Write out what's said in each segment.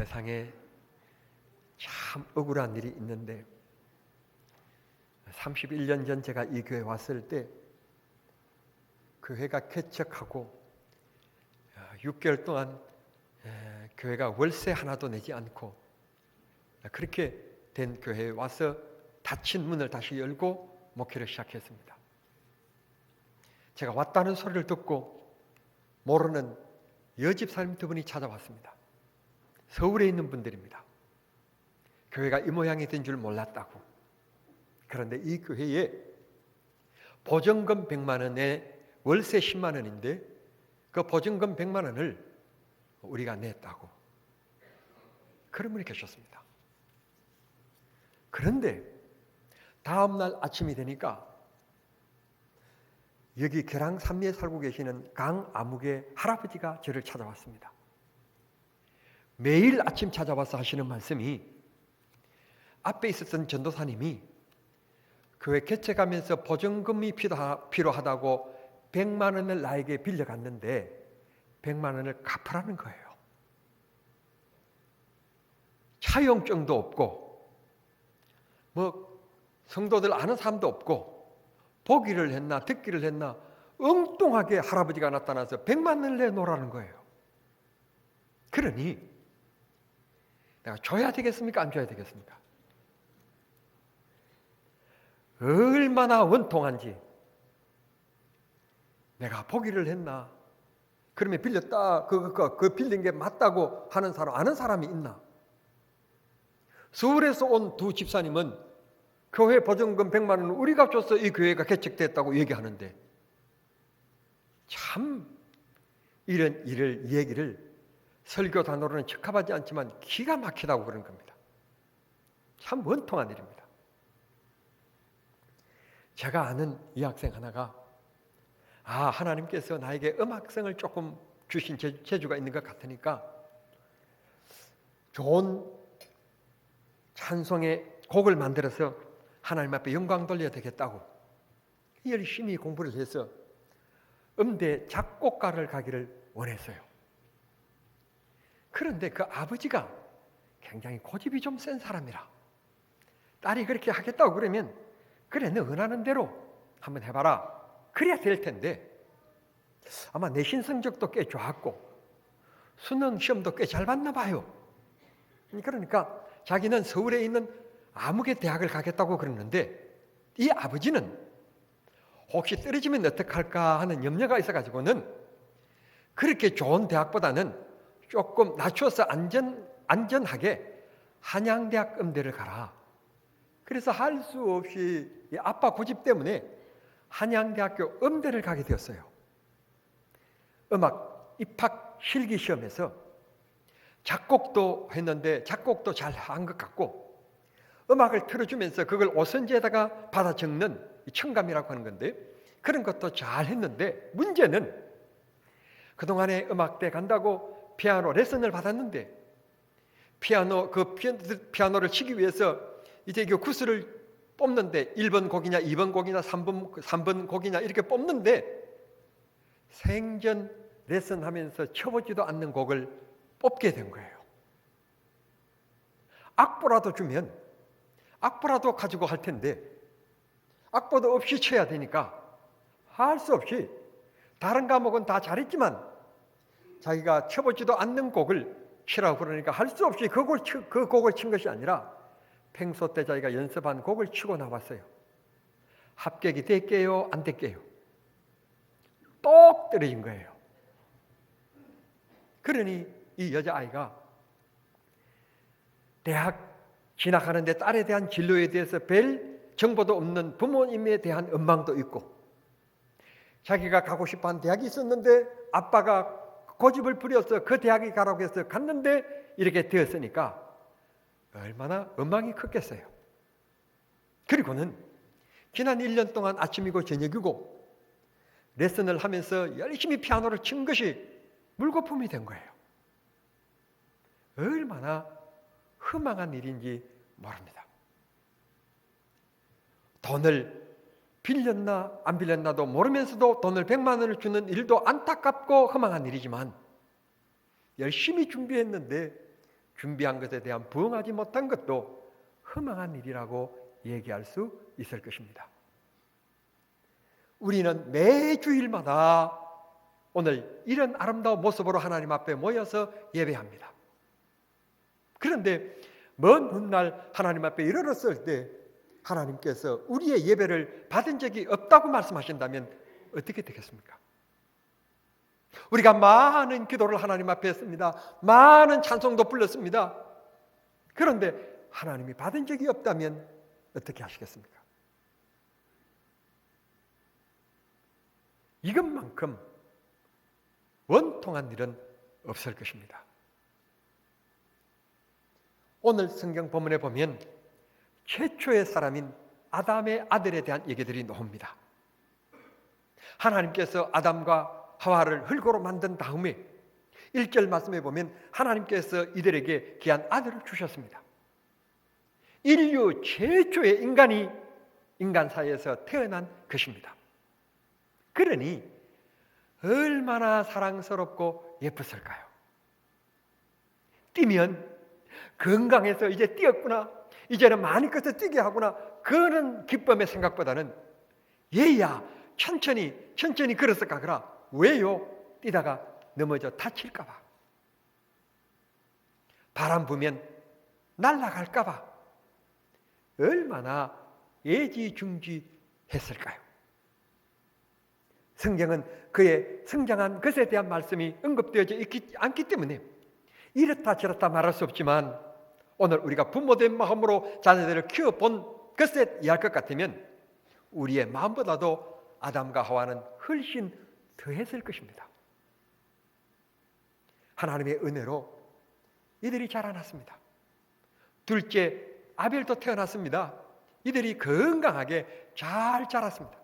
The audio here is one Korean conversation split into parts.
세상에 참 억울한 일이 있는데 31년 전 제가 이 교회 왔을 때 교회가 개척하고 6개월 동안 교회가 월세 하나도 내지 않고 그렇게 된 교회에 와서 닫힌 문을 다시 열고 목회를 시작했습니다. 제가 왔다는 소리를 듣고 모르는 여집사님 두 분이 찾아왔습니다. 서울에 있는 분들입니다. 교회가 이 모양이 된 줄 몰랐다고. 그런데 이 교회에 보증금 100만 원에 월세 10만 원인데 그 보증금 100만 원을 우리가 냈다고. 그런 분이 계셨습니다. 그런데 다음날 아침이 되니까 여기 계랑 산리에 살고 계시는 강아묵의 할아버지가 저를 찾아왔습니다. 매일 아침 찾아와서 하시는 말씀이 앞에 있었던 전도사님이 교회 개척하면서 보증금이 필요하다고 100만 원을 나에게 빌려갔는데 100만 원을 갚으라는 거예요. 차용증도 없고 뭐 성도들 아는 사람도 없고 보기를 했나 듣기를 했나 엉뚱하게 할아버지가 나타나서 100만 원을 내놓으라는 거예요. 그러니 내가 줘야 되겠습니까? 안 줘야 되겠습니까? 얼마나 원통한지 내가 보기를 했나? 그러면 빌렸다 그 빌린 게 맞다고 하는 사람 아는 사람이 있나? 서울에서 온 두 집사님은 교회 보증금 100만 원을 우리가 줘서 이 교회가 개척됐다고 얘기하는데 참 이런 얘기를 설교 단어로는 적합하지 않지만 기가 막히다고 그런 겁니다. 참 원통한 일입니다. 제가 아는 이 학생 하나가 하나님께서 나에게 음악성을 조금 주신 재주가 있는 것 같으니까 좋은 찬송의 곡을 만들어서 하나님 앞에 영광 돌려야 되겠다고 열심히 공부를 해서 음대 작곡가를 가기를 원했어요. 그런데 그 아버지가 굉장히 고집이 좀 센 사람이라 딸이 그렇게 하겠다고 그러면 그래 너 원하는 대로 한번 해봐라 그래야 될 텐데 아마 내신 성적도 꽤 좋았고 수능 시험도 꽤 잘 봤나 봐요. 그러니까 자기는 서울에 있는 아무개 대학을 가겠다고 그러는데 이 아버지는 혹시 떨어지면 어떡할까 하는 염려가 있어가지고는 그렇게 좋은 대학보다는 조금 낮춰서 안전하게 한양대학 음대를 가라. 그래서 할 수 없이 아빠 고집 때문에 한양대학교 음대를 가게 되었어요. 음악 입학 실기 시험에서 작곡도 했는데 작곡도 잘 한 것 같고 음악을 틀어주면서 그걸 오선지에다가 받아 적는 청감이라고 하는 건데 그런 것도 잘 했는데 문제는 그동안에 음악대 간다고 피아노 레슨을 받았는데 피아노를 치기 위해서 이제 그 구슬을 뽑는데 1번 곡이냐 2번 곡이냐 3번 곡이냐 이렇게 뽑는데 생전 레슨하면서 쳐보지도 않는 곡을 뽑게 된 거예요. 악보라도 주면 악보라도 가지고 할 텐데 악보도 없이 쳐야 되니까 할 수 없이 다른 과목은 다 잘했지만 자기가 쳐보지도 않는 곡을 치라고 그러니까 할 수 없이 그 곡을 친 것이 아니라 평소 때 자기가 연습한 곡을 치고 나왔어요. 합격이 됐게요? 안 됐게요? 똑 떨어진 거예요. 그러니 이 여자아이가 대학 진학하는데 딸에 대한 진로에 대해서 별 정보도 없는 부모님에 대한 원망도 있고 자기가 가고 싶어하는 대학이 있었는데 아빠가 고집을 부려서 그 대학에 가라고 해서 갔는데 이렇게 되었으니까 얼마나 원망이 컸겠어요. 그리고는 지난 1년 동안 아침이고 저녁이고 레슨을 하면서 열심히 피아노를 친 것이 물거품이 된 거예요. 얼마나 허망한 일인지 모릅니다. 돈을 빌렸나 안 빌렸나도 모르면서도 돈을 100만 원을 주는 일도 안타깝고 허망한 일이지만 열심히 준비했는데 준비한 것에 대한 부응하지 못한 것도 허망한 일이라고 얘기할 수 있을 것입니다. 우리는 매 주일마다 오늘 이런 아름다운 모습으로 하나님 앞에 모여서 예배합니다. 그런데 먼 훗날 하나님 앞에 이르렀을 때 하나님께서 우리의 예배를 받은 적이 없다고 말씀하신다면 어떻게 되겠습니까? 우리가 많은 기도를 하나님 앞에 했습니다. 많은 찬송도 불렀습니다. 그런데 하나님이 받은 적이 없다면 어떻게 하시겠습니까? 이것만큼 원통한 일은 없을 것입니다. 오늘 성경 본문에 보면 최초의 사람인 아담의 아들에 대한 얘기들이 나옵니다. 하나님께서 아담과 하와를 흙으로 만든 다음에 1절 말씀에 보면 하나님께서 이들에게 귀한 아들을 주셨습니다. 인류 최초의 인간이 인간 사이에서 태어난 것입니다. 그러니 얼마나 사랑스럽고 예뻤을까요? 뛰면 건강해서 이제 뛰었구나, 이제는 많이 커서 뛰게 하구나, 그런 기쁨의 생각보다는 얘야 천천히 걸어서 가거라. 왜요? 뛰다가 넘어져 다칠까 봐, 바람 부면 날아갈까 봐 얼마나 애지중지했을까요? 성경은 그의 성장한 것에 대한 말씀이 언급되어져 있지 않기 때문에 이렇다 저렇다 말할 수 없지만, 오늘 우리가 부모된 마음으로 자녀들을 키워본 것에 이해할 것 같으면 우리의 마음보다도 아담과 하와는 훨씬 더했을 것입니다. 하나님의 은혜로 이들이 자라났습니다. 둘째 아벨도 태어났습니다. 이들이 건강하게 잘 자랐습니다.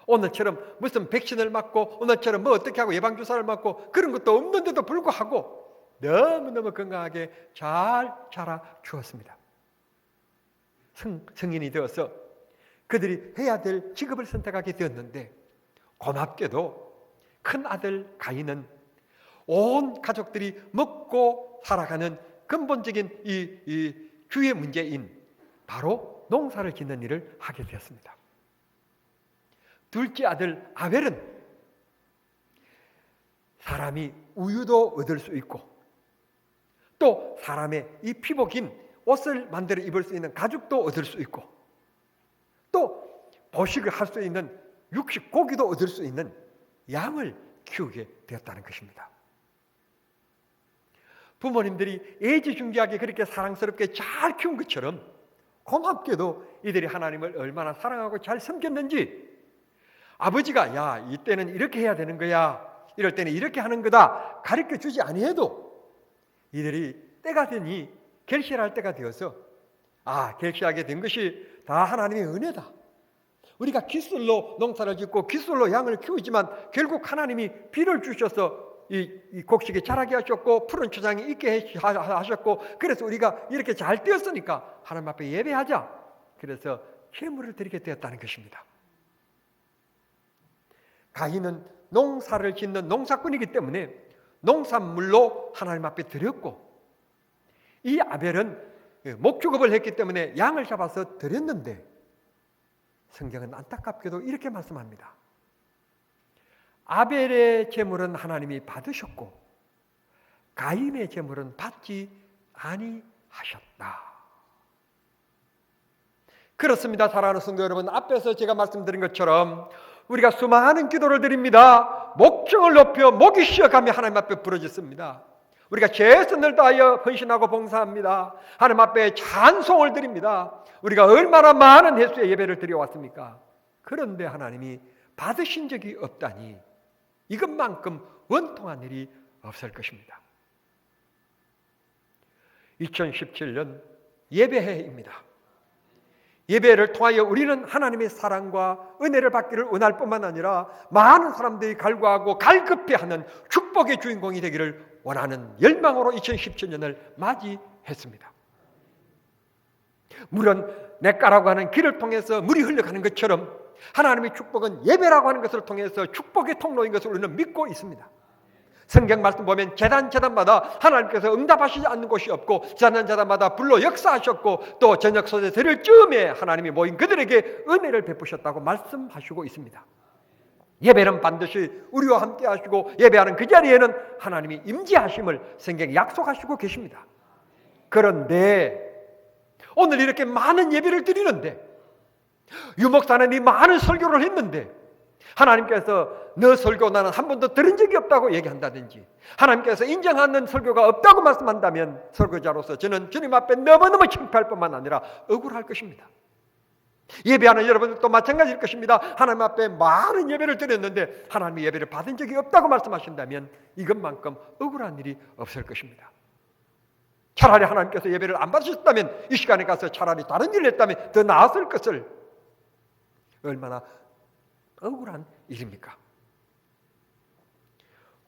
오늘처럼 무슨 백신을 맞고 오늘처럼 뭐 어떻게 하고 예방주사를 맞고 그런 것도 없는데도 불구하고 너무너무 건강하게 잘 자라 주었습니다. 성인이 되어서 그들이 해야 될 직업을 선택하게 되었는데, 고맙게도 큰 아들 가인은 온 가족들이 먹고 살아가는 근본적인 이 주의 문제인 바로 농사를 짓는 일을 하게 되었습니다. 둘째 아들 아벨은 사람이 우유도 얻을 수 있고 또 사람의 이 피복인 옷을 만들어 입을 수 있는 가죽도 얻을 수 있고 또 보식을 할 수 있는 육식 고기도 얻을 수 있는 양을 키우게 되었다는 것입니다. 부모님들이 애지중지하게 그렇게 사랑스럽게 잘 키운 것처럼 고맙게도 이들이 하나님을 얼마나 사랑하고 잘 섬겼는지, 아버지가 야 이때는 이렇게 해야 되는 거야, 이럴 때는 이렇게 하는 거다 가르쳐주지 아니해도 이들이 때가 되니 결실할 때가 되어서 결실하게 된 것이 다 하나님의 은혜다. 우리가 기술로 농사를 짓고 기술로 양을 키우지만 결국 하나님이 비를 주셔서 이 곡식이 자라게 하셨고 푸른 초장이 있게 하셨고, 그래서 우리가 이렇게 잘 되었으니까 하나님 앞에 예배하자. 그래서 제물을 드리게 되었다는 것입니다. 가인은 농사를 짓는 농사꾼이기 때문에 농산물로 하나님 앞에 드렸고, 이 아벨은 목축업을 했기 때문에 양을 잡아서 드렸는데, 성경은 안타깝게도 이렇게 말씀합니다. 아벨의 제물은 하나님이 받으셨고 가인의 제물은 받지 아니하셨다. 그렇습니다. 사랑하는 성도 여러분, 앞에서 제가 말씀드린 것처럼 우리가 수많은 기도를 드립니다. 목청을 높여 목이 쉬어가며 하나님 앞에 부르짖습니다. 우리가 최선을 다하여 헌신하고 봉사합니다. 하나님 앞에 찬송을 드립니다. 우리가 얼마나 많은 횟수의 예배를 드려왔습니까? 그런데 하나님이 받으신 적이 없다니 이것만큼 원통한 일이 없을 것입니다. 2017년 예배해입니다. 예배를 통하여 우리는 하나님의 사랑과 은혜를 받기를 원할 뿐만 아니라 많은 사람들이 갈구하고 갈급해하는 축복의 주인공이 되기를 원하는 열망으로 2017년을 맞이했습니다. 물은 냇가라고 하는 길을 통해서 물이 흘러가는 것처럼 하나님의 축복은 예배라고 하는 것을 통해서 축복의 통로인 것을 우리는 믿고 있습니다. 성경 말씀 보면 제단마다 하나님께서 응답하시지 않는 곳이 없고 제단마다 불로 역사하셨고 또 저녁 소재 드릴 즈음에 하나님이 모인 그들에게 은혜를 베푸셨다고 말씀하시고 있습니다. 예배는 반드시 우리와 함께 하시고 예배하는 그 자리에는 하나님이 임재하심을 성경에 약속하시고 계십니다. 그런데 오늘 이렇게 많은 예배를 드리는데 유목사는 이 많은 설교를 했는데 하나님께서 너 설교 나는 한 번도 들은 적이 없다고 얘기한다든지 하나님께서 인정하는 설교가 없다고 말씀한다면 설교자로서 저는 주님 앞에 너무너무 창피할 뿐만 아니라 억울할 것입니다. 예배하는 여러분들도 마찬가지일 것입니다. 하나님 앞에 많은 예배를 드렸는데 하나님이 예배를 받은 적이 없다고 말씀하신다면 이것만큼 억울한 일이 없을 것입니다. 차라리 하나님께서 예배를 안 받으셨다면 이 시간에 가서 차라리 다른 일을 했다면 더 나았을 것을 얼마나 억울한 일입니까?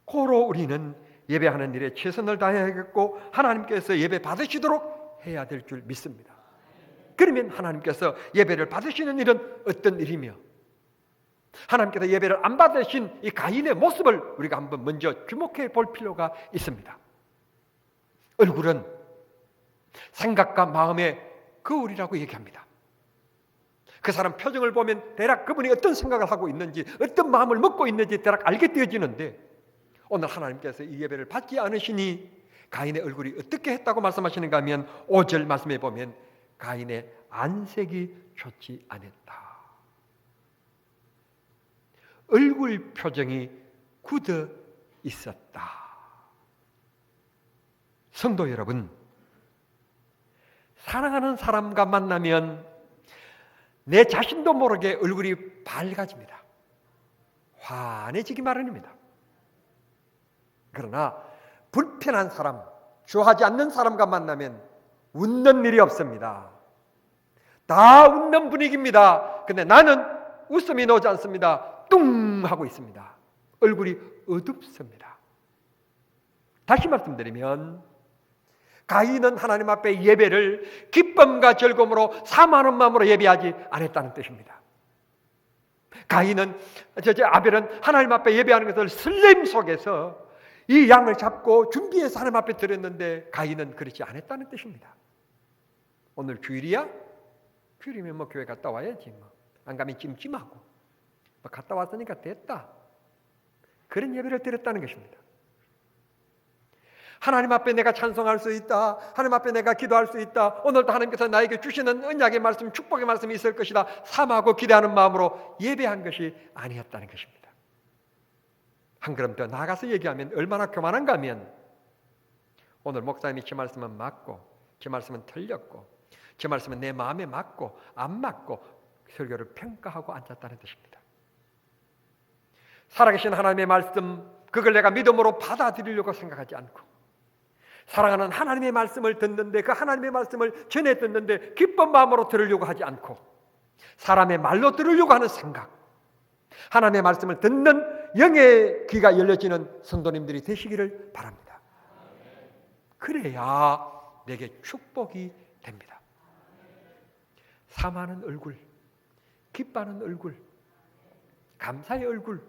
고로 우리는 예배하는 일에 최선을 다해야겠고 하나님께서 예배 받으시도록 해야 될 줄 믿습니다. 그러면 하나님께서 예배를 받으시는 일은 어떤 일이며 하나님께서 예배를 안 받으신 이 가인의 모습을 우리가 한번 먼저 주목해 볼 필요가 있습니다. 얼굴은 생각과 마음의 거울이라고 얘기합니다. 그 사람 표정을 보면 대략 그분이 어떤 생각을 하고 있는지 어떤 마음을 먹고 있는지 대략 알게 되어지는데 오늘 하나님께서 이 예배를 받지 않으시니 가인의 얼굴이 어떻게 했다고 말씀하시는가 하면 5절 말씀에 보면 가인의 안색이 좋지 않았다. 얼굴 표정이 굳어 있었다. 성도 여러분, 사랑하는 사람과 만나면 내 자신도 모르게 얼굴이 밝아집니다. 환해지기 마련입니다. 그러나 불편한 사람, 좋아하지 않는 사람과 만나면 웃는 일이 없습니다. 다 웃는 분위기입니다. 근데 나는 웃음이 나오지 않습니다. 뚱 하고 있습니다. 얼굴이 어둡습니다. 다시 말씀드리면 가인은 하나님 앞에 예배를 기쁨과 즐거움으로 사모하는 마음으로 예배하지 않았다는 뜻입니다. 가인은 아벨은 하나님 앞에 예배하는 것을 설렘 속에서 이 양을 잡고 준비해서 하나님 앞에 드렸는데 가인은 그렇지 않았다는 뜻입니다. 오늘 주일이야? 주일이면 뭐 교회 갔다 와야지 뭐. 안 가면 찜찜하고 뭐 갔다 왔으니까 됐다. 그런 예배를 드렸다는 것입니다. 하나님 앞에 내가 찬송할 수 있다. 하나님 앞에 내가 기도할 수 있다. 오늘도 하나님께서 나에게 주시는 언약의 말씀, 축복의 말씀이 있을 것이다. 삼하고 기대하는 마음으로 예배한 것이 아니었다는 것입니다. 한 걸음 더 나아가서 얘기하면 얼마나 교만한가 하면 오늘 목사님이 제 말씀은 맞고 제 말씀은 틀렸고 제 말씀은 내 마음에 맞고 안 맞고 설교를 평가하고 앉았다는 뜻입니다. 살아계신 하나님의 말씀, 그걸 내가 믿음으로 받아들이려고 생각하지 않고 사랑하는 하나님의 말씀을 듣는데 그 하나님의 말씀을 전해 듣는데 기쁜 마음으로 들으려고 하지 않고 사람의 말로 들으려고 하는 생각, 하나님의 말씀을 듣는 영의 귀가 열려지는 성도님들이 되시기를 바랍니다. 그래야 내게 축복이 됩니다. 사모하는 얼굴, 기뻐하는 얼굴, 감사의 얼굴,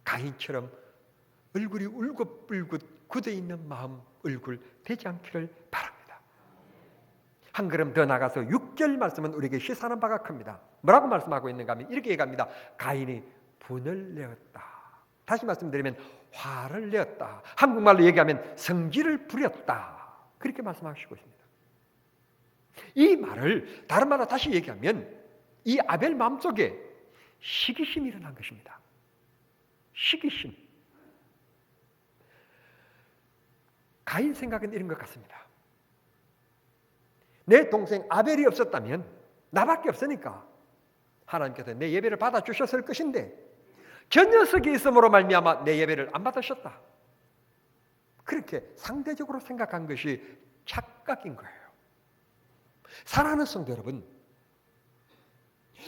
가인처럼 얼굴이 울긋불긋 굳어있는 마음 얼굴 되지 않기를 바랍니다. 한 걸음 더 나가서 6절 말씀은 우리에게 시사하는 바가 큽니다. 뭐라고 말씀하고 있는가 하면 이렇게 얘기합니다. 가인이 분을 내었다. 다시 말씀드리면 화를 내었다. 한국말로 얘기하면 성질을 부렸다. 그렇게 말씀하시고 있습니다. 이 말을 다른 말로 다시 얘기하면 이 아벨 마음속에 시기심이 일어난 것입니다. 시기심. 가인 생각은 이런 것 같습니다. 내 동생 아벨이 없었다면 나밖에 없으니까 하나님께서 내 예배를 받아주셨을 것인데 저 녀석이 있음으로 말미암아 내 예배를 안 받으셨다. 그렇게 상대적으로 생각한 것이 착각인 거예요. 사랑하는 성도 여러분,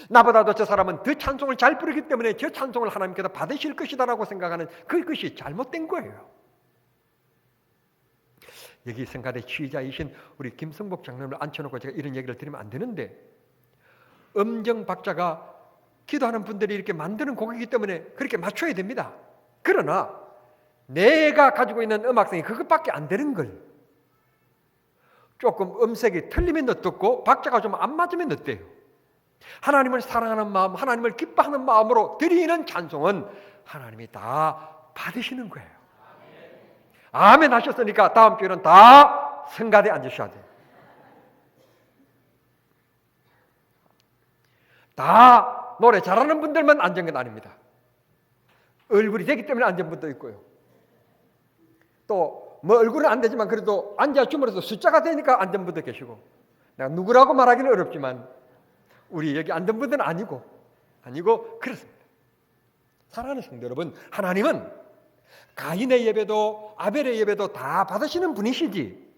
나보다도 저 사람은 더 찬송을 잘 부르기 때문에 저 찬송을 하나님께서 받으실 것이다라고 생각하는 그것이 잘못된 거예요. 여기 성가대 지휘자이신 우리 김성복 장로님을 앉혀놓고 제가 이런 얘기를 드리면 안 되는데 음정 박자가 기도하는 분들이 이렇게 만드는 곡이기 때문에 그렇게 맞춰야 됩니다. 그러나 내가 가지고 있는 음악성이 그것밖에 안 되는 걸 조금 음색이 틀리면 어떻고 박자가 좀 안 맞으면 어때요? 하나님을 사랑하는 마음, 하나님을 기뻐하는 마음으로 드리는 찬송은 하나님이 다 받으시는 거예요. 아멘 하셨으니까 다음 주에는 다 성가대에 앉으셔야 돼요. 다 노래 잘하는 분들만 앉은 건 아닙니다. 얼굴이 되기 때문에 앉은 분도 있고요. 또 뭐 얼굴은 안 되지만 그래도 앉아 줌으로써 숫자가 되니까 앉은 분도 계시고, 내가 누구라고 말하기는 어렵지만 우리 여기 앉은 분들은 아니고 그렇습니다. 사랑하는 성도 여러분, 하나님은 가인의 예배도 아벨의 예배도 다 받으시는 분이시지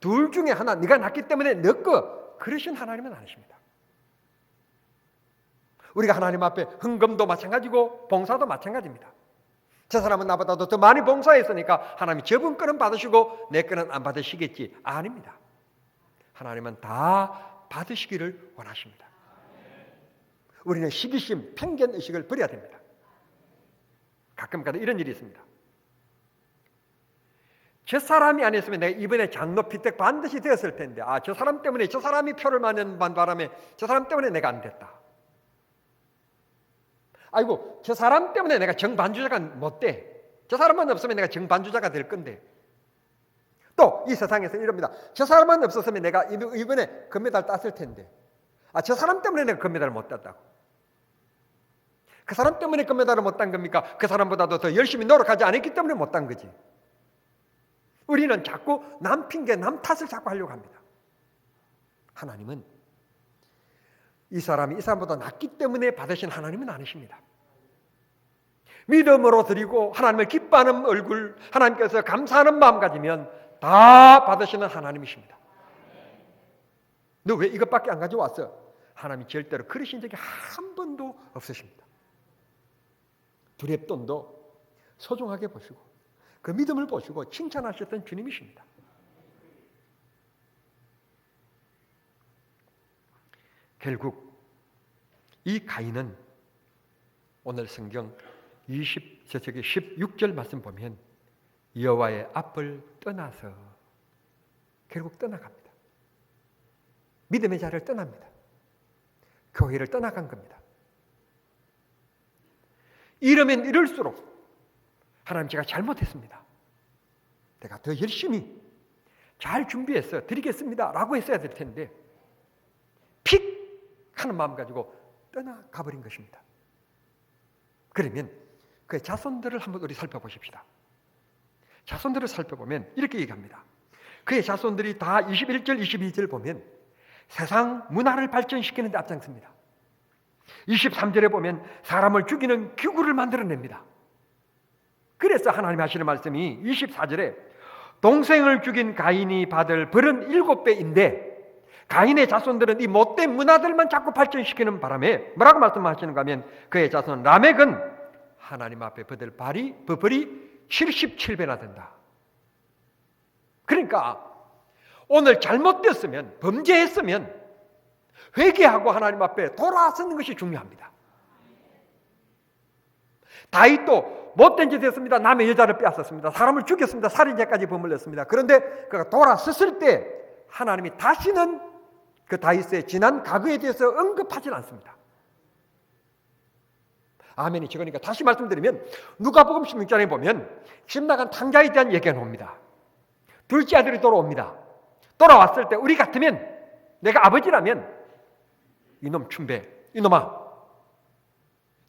둘 중에 하나 네가 낳기 때문에 넣고 그러신 하나님은 아니십니다. 우리가 하나님 앞에 헌금도 마찬가지고 봉사도 마찬가지입니다. 저 사람은 나보다도 더 많이 봉사했으니까 하나님이 저분 거는 받으시고 내 거는 안 받으시겠지. 아닙니다. 하나님은 다 받으시기를 원하십니다. 우리는 시기심, 편견의식을 버려야 됩니다. 가끔가다 이런 일이 있습니다. 저 사람이 아니었으면 내가 이번에 장로 피택 반드시 되었을 텐데, 저 사람 때문에, 저 사람이 표를 많은 바람에 저 사람 때문에 내가 안 됐다. 아이고, 저 사람 때문에 내가 정반주자가 못 돼. 저 사람만 없으면 내가 정반주자가 될 건데. 또 이 세상에서 이럽니다. 저 사람만 없었으면 내가 이번에 금메달 땄을 텐데. 저 사람 때문에 내가 금메달을 못 땄다고. 그 사람 때문에 금메달을 못 딴 겁니까? 그 사람보다도 더 열심히 노력하지 않았기 때문에 못 딴 거지. 우리는 자꾸 남 핑계, 남 탓을 자꾸 하려고 합니다. 하나님은 이 사람이 이 사람보다 낫기 때문에 받으신 하나님은 아니십니다. 믿음으로 드리고 하나님을 기뻐하는 얼굴, 하나님께서 감사하는 마음 가지면 다 받으시는 하나님이십니다. 너 왜 이것밖에 안 가져왔어? 하나님이 절대로 그러신 적이 한 번도 없으십니다. 두렙돈도 소중하게 보시고 그 믿음을 보시고 칭찬하셨던 주님이십니다. 결국 이 가인은 오늘 성경 16절 말씀 보면 여호와의 앞을 떠나서 결국 떠나갑니다. 믿음의 자리를 떠납니다. 교회를 떠나간 겁니다. 이러면 이럴수록 하나님 제가 잘못했습니다. 내가 더 열심히 잘 준비해서 드리겠습니다 라고 했어야 될 텐데 픽 하는 마음 가지고 떠나가버린 것입니다. 그러면 그의 자손들을 한번 우리 살펴보십시다. 자손들을 살펴보면 이렇게 얘기합니다. 그의 자손들이 다 21절 22절 보면 세상 문화를 발전시키는 데 앞장섭니다. 23절에 보면 사람을 죽이는 기구를 만들어냅니다. 그래서 하나님이 하시는 말씀이 24절에 동생을 죽인 가인이 받을 벌은 7배인데 가인의 자손들은 이 못된 문화들만 자꾸 발전시키는 바람에 뭐라고 말씀하시는가 하면 그의 자손 라멕은 하나님 앞에 받을 벌이 77배나 된다. 그러니까 오늘 잘못됐으면 범죄했으면 회개하고 하나님 앞에 돌아서는 것이 중요합니다. 다윗도 못된 짓 했습니다. 남의 여자를 빼앗았습니다. 사람을 죽였습니다. 살인죄까지 버물렸습니다. 그런데 그가 돌아섰을 때 하나님이 다시는 그 다윗의 지난 과거에 대해서 언급하지는 않습니다. 아멘이죠. 그러니까 다시 말씀드리면 누가복음 16장에 보면 집 나간 탕자에 대한 얘기가 나옵니다. 둘째 아들이 돌아옵니다. 돌아왔을 때 우리 같으면 내가 아버지라면 이놈 춘배, 이놈아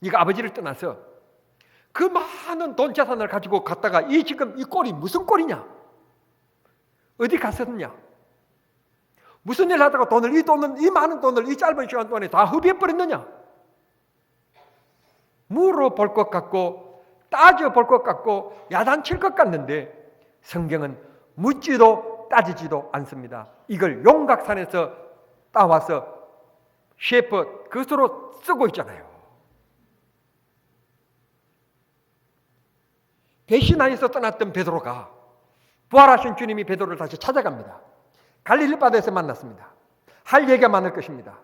네가 아버지를 떠나서 그 많은 돈 재산을 가지고 갔다가 지금 이 꼴이 무슨 꼴이냐? 어디 갔었느냐? 무슨 일 하다가 이 많은 돈을 이 짧은 시간 동안에 다 흡입해버렸느냐? 물어볼 것 같고 따져볼 것 같고 야단칠 것 같는데 성경은 묻지도 따지지도 않습니다. 이걸 용각산에서 따와서 셰퍼 그것으로 쓰고 있잖아요. 배신하여서 떠났던 베드로가 부활하신 주님이 베드로를 다시 찾아갑니다. 갈릴리 바다에서 만났습니다. 할 얘기가 많을 것입니다.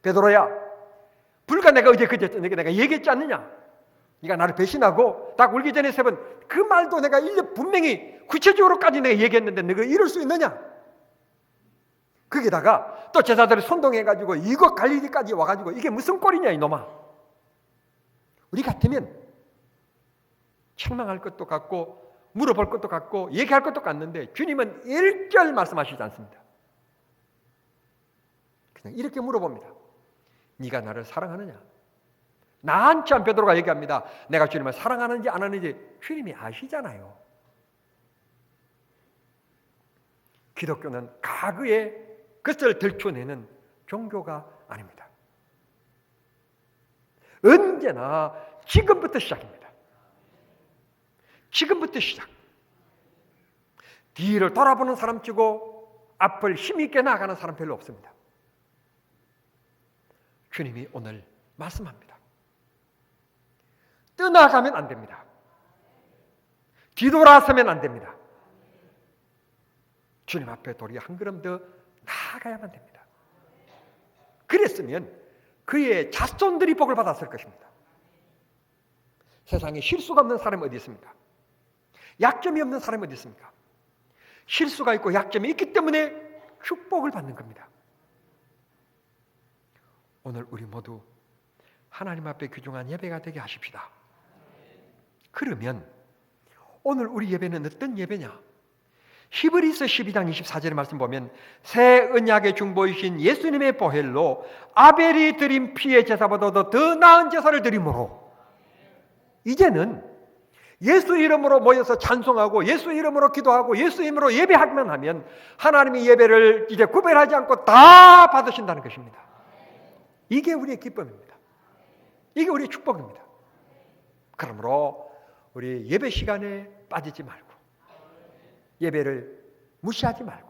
베드로야, 불과 내가 어제 그제 저녁에 내가 얘기했지 않느냐? 네가 나를 배신하고 딱 울기 전에 3번 그 말도 내가 분명히 구체적으로까지 내가 얘기했는데 너가 이럴 수 있느냐? 거기다가 또 제자들이 선동해가지고 이거 갈릴리까지 와가지고 이게 무슨 꼴이냐 이놈아. 우리 같으면 책망할 것도 같고 물어볼 것도 같고 얘기할 것도 같는데 주님은 일절 말씀하시지 않습니다. 그냥 이렇게 물어봅니다. 네가 나를 사랑하느냐? 나한테 한 베드로가 얘기합니다. 내가 주님을 사랑하는지 안 하는지 주님이 아시잖아요. 기독교는 과거의 것을 들춰내는 종교가 아닙니다. 언제나 지금부터 시작입니다. 지금부터 시작. 뒤를 돌아보는 사람 치고 앞을 힘있게 나아가는 사람 별로 없습니다. 주님이 오늘 말씀합니다. 떠나가면 안 됩니다. 뒤돌아서면 안 됩니다. 주님 앞에 도리어 한 걸음 더 나아가야만 됩니다. 그랬으면 그의 자손들이 복을 받았을 것입니다. 세상에 실수가 없는 사람이 어디 있습니까? 약점이 없는 사람이 어디 있습니까? 실수가 있고 약점이 있기 때문에 축복을 받는 겁니다. 오늘 우리 모두 하나님 앞에 귀중한 예배가 되게 하십시다. 그러면 오늘 우리 예배는 어떤 예배냐? 히브리서 12장 24절의 말씀 보면 새 언약의 중보이신 예수님의 보혈로 아벨이 드린 피의 제사보다도 더 나은 제사를 드림으로 이제는 예수 이름으로 모여서 찬송하고 예수 이름으로 기도하고 예수 이름으로 예배하기만 하면 하나님이 예배를 이제 구별하지 않고 다 받으신다는 것입니다. 이게 우리의 기쁨입니다. 이게 우리의 축복입니다. 그러므로 우리 예배 시간에 빠지지 말고 예배를 무시하지 말고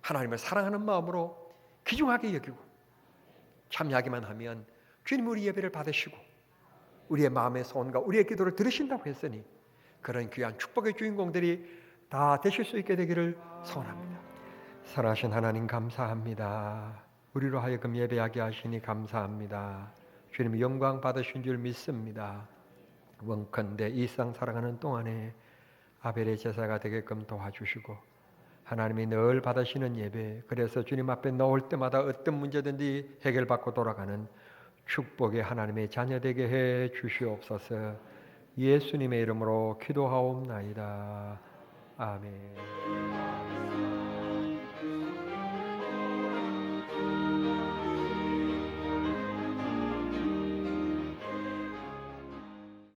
하나님을 사랑하는 마음으로 귀중하게 여기고 참여하기만 하면 주님 우리 예배를 받으시고 우리의 마음의 소원과 우리의 기도를 들으신다고 했으니 그런 귀한 축복의 주인공들이 다 되실 수 있게 되기를 소원합니다. 살아계신 하나님 감사합니다. 우리로 하여금 예배하게 하시니 감사합니다. 주님 영광 받으신 줄 믿습니다. 원컨대 이 세상 살아가는 동안에 아벨의 제사가 되게끔 도와주시고 하나님이 늘 받으시는 예배, 그래서 주님 앞에 나올 때마다 어떤 문제든지 해결받고 돌아가는 축복의 하나님의 자녀 되게 해 주시옵소서. 예수님의 이름으로 기도하옵나이다. 아멘.